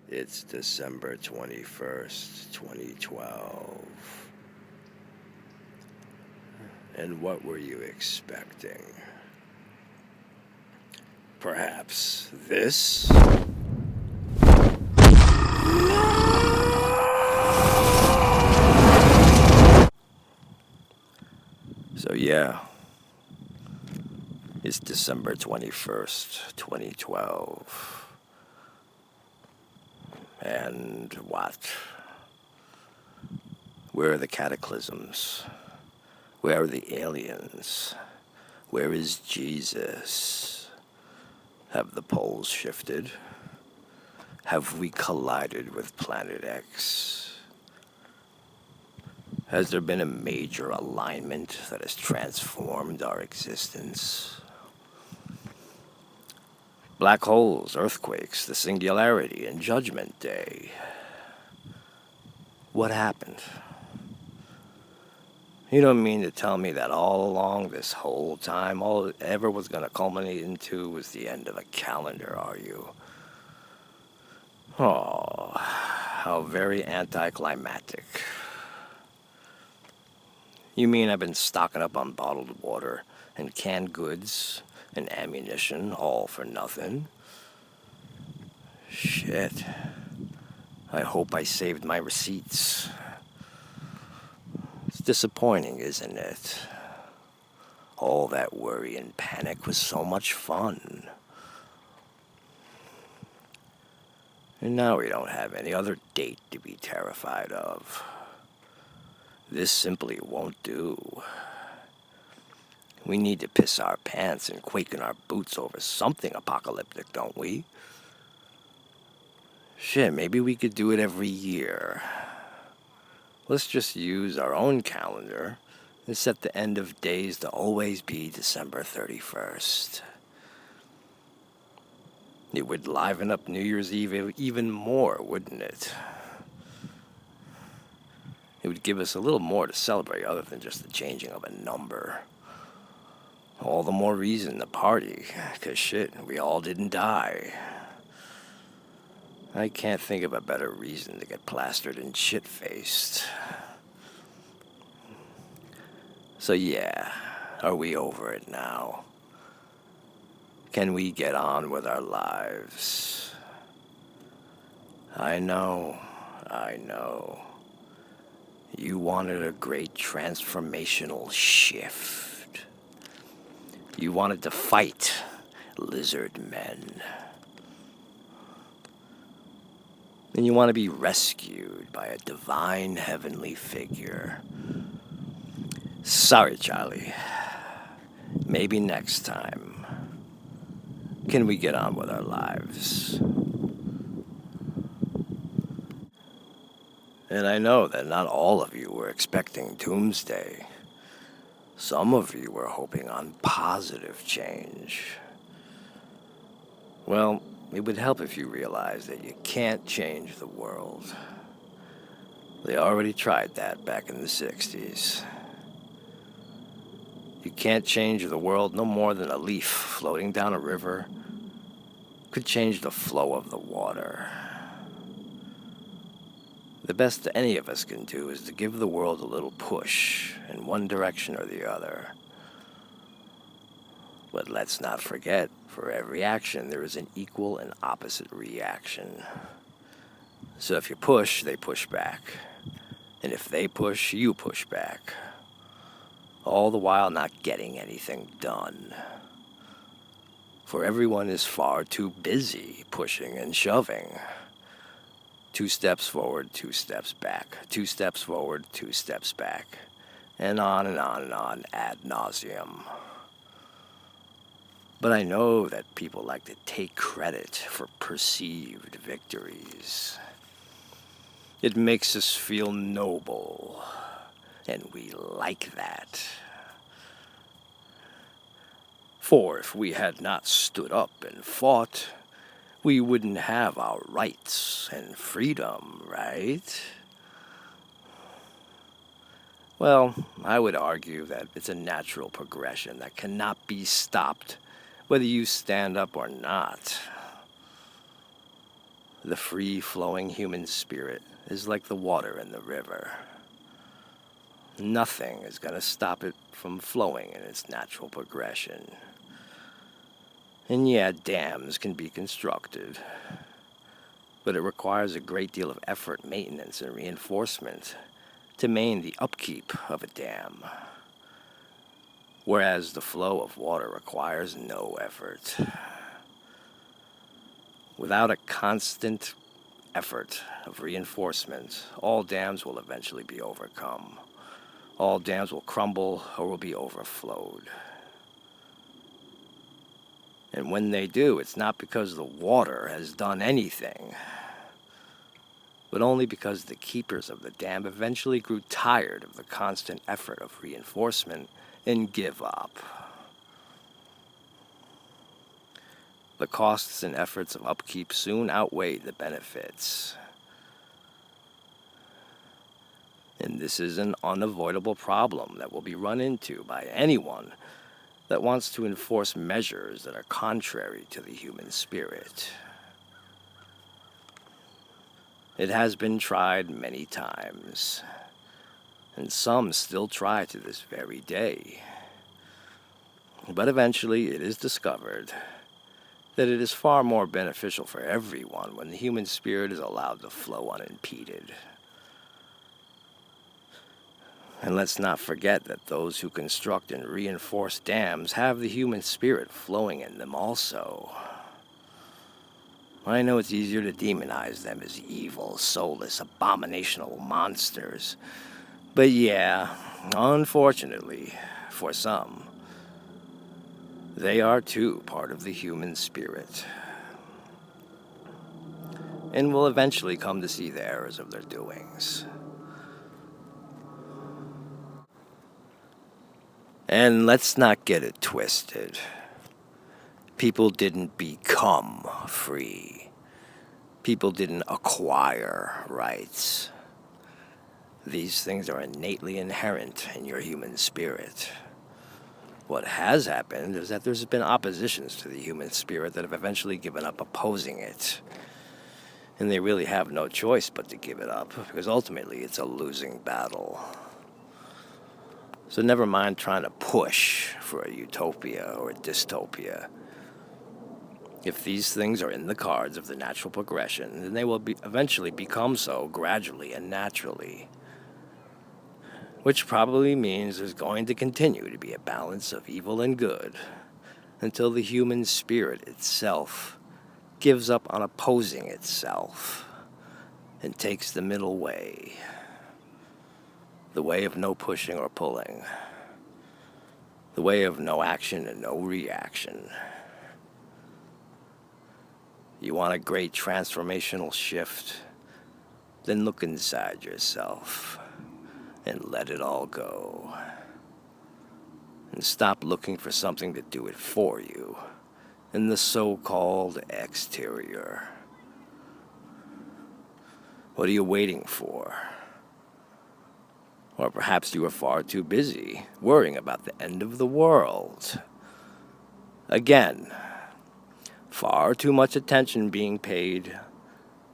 It's December 21st, 2012. And what were you expecting? Perhaps this? So yeah, it's December 21st, 2012. And what? Where are the cataclysms? Where are the aliens? Where is Jesus? Have the poles shifted? Have we collided with Planet X? Has there been a major alignment that has transformed our existence? Black holes, earthquakes, the singularity, and Judgment Day. What happened? You don't mean to tell me that all along, this whole time, all it ever was going to culminate into was the end of a calendar, are you? Oh, how very anticlimactic. You mean I've been stocking up on bottled water and canned goods and ammunition, all for nothing? Shit. I hope I saved my receipts. It's disappointing, isn't it? All that worry and panic was so much fun. And now we don't have any other date to be terrified of. This simply won't do. We need to piss our pants and quake in our boots over something apocalyptic, don't we? Shit, maybe we could do it every year. Let's just use our own calendar and set the end of days to always be December 31st. It would liven up New Year's Eve even more, wouldn't it? It would give us a little more to celebrate other than just the changing of a number. All the more reason to party, 'cause shit, we all didn't die. I can't think of a better reason to get plastered and shit-faced. So yeah, are we over it now? Can we get on with our lives? I know. You wanted a great transformational shift. You wanted to fight lizard men. And you want to be rescued by a divine heavenly figure. Sorry, Charlie. Maybe next time. Can we get on with our lives? And I know that not all of you were expecting doomsday. Some of you were hoping on positive change. Well, it would help if you realized that you can't change the world. They already tried that back in the 60s. You can't change the world no more than a leaf floating down a river could change the flow of the water. The best that any of us can do is to give the world a little push in one direction or the other. But let's not forget, for every action there is an equal and opposite reaction. So if you push, they push back. And if they push, you push back. All the while not getting anything done. For everyone is far too busy pushing and shoving. 2 steps forward, 2 steps back. 2 steps forward, 2 steps back. And on and on and on ad nauseum. But I know that people like to take credit for perceived victories. It makes us feel noble, and we like that. For if we had not stood up and fought, we wouldn't have our rights and freedom, right? Well, I would argue that it's a natural progression that cannot be stopped, whether you stand up or not. The free-flowing human spirit is like the water in the river. Nothing is going to stop it from flowing in its natural progression. And yeah, dams can be constructed, but it requires a great deal of effort, maintenance, and reinforcement to maintain the upkeep of a dam, whereas the flow of water requires no effort. Without a constant effort of reinforcement, all dams will eventually be overcome. All dams will crumble or will be overflowed. And when they do, it's not because the water has done anything, but only because the keepers of the dam eventually grew tired of the constant effort of reinforcement and give up. The costs and efforts of upkeep soon outweighed the benefits. And this is an unavoidable problem that will be run into by anyone that wants to enforce measures that are contrary to the human spirit. It has been tried many times, and some still try to this very day. But eventually it is discovered that it is far more beneficial for everyone when the human spirit is allowed to flow unimpeded. And let's not forget that those who construct and reinforce dams have the human spirit flowing in them also. I know it's easier to demonize them as evil, soulless, abominational monsters. But yeah, unfortunately, for some, they are too part of the human spirit, and will eventually come to see the errors of their doings. And let's not get it twisted. People didn't become free. People didn't acquire rights. These things are innately inherent in your human spirit. What has happened is that there's been oppositions to the human spirit that have eventually given up opposing it. And they really have no choice but to give it up, because ultimately it's a losing battle. So never mind trying to push for a utopia or a dystopia. If these things are in the cards of the natural progression, then they will eventually become so gradually and naturally. Which probably means there's going to continue to be a balance of evil and good until the human spirit itself gives up on opposing itself and takes the middle way. The way of no pushing or pulling. The way of no action and no reaction. You want a great transformational shift? Then look inside yourself and let it all go. And stop looking for something to do it for you in the so-called exterior. What are you waiting for? Or perhaps you are far too busy worrying about the end of the world. Again, far too much attention being paid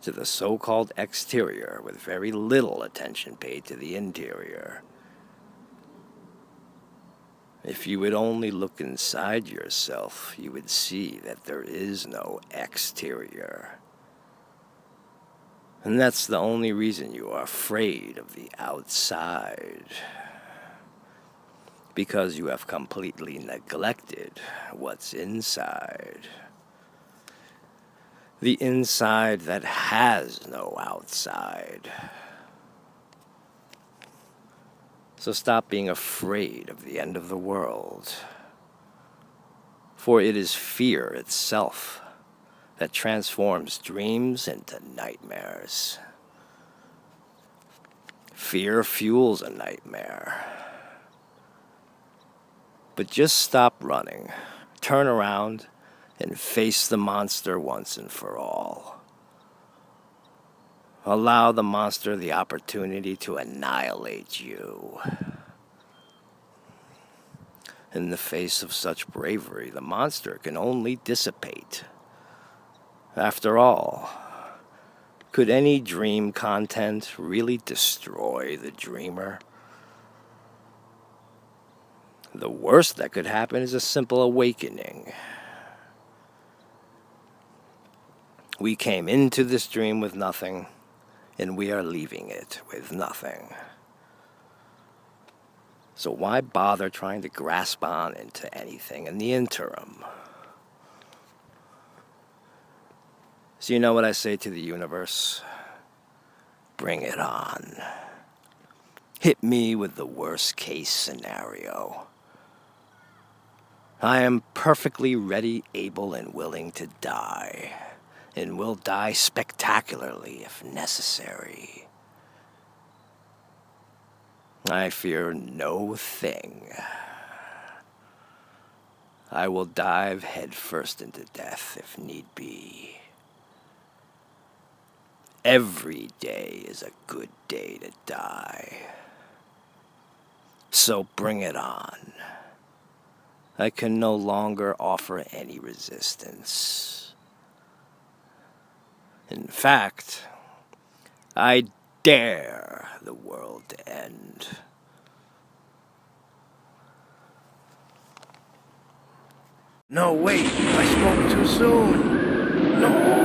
to the so-called exterior with very little attention paid to the interior. If you would only look inside yourself, you would see that there is no exterior. And that's the only reason you are afraid of the outside. Because you have completely neglected what's inside. The inside that has no outside. So stop being afraid of the end of the world. For it is fear itself that transforms dreams into nightmares. Fear fuels a nightmare. But just stop running, turn around, and face the monster once and for all. Allow the monster the opportunity to annihilate you. In the face of such bravery, the monster can only dissipate. After all, Could any dream content really destroy the dreamer? The worst that could happen is a simple awakening. We came into this dream with nothing, and we are leaving it with nothing. So why bother trying to grasp on into anything in the interim? So you know what I say to the universe? Bring it on. Hit me with the worst case scenario. I am perfectly ready, able, and willing to die, and will die spectacularly if necessary. I fear no thing. I will dive headfirst into death if need be. Every day is a good day to die. So bring it on. I can no longer offer any resistance. In fact, I dare the world to end. No, wait, I spoke too soon. No!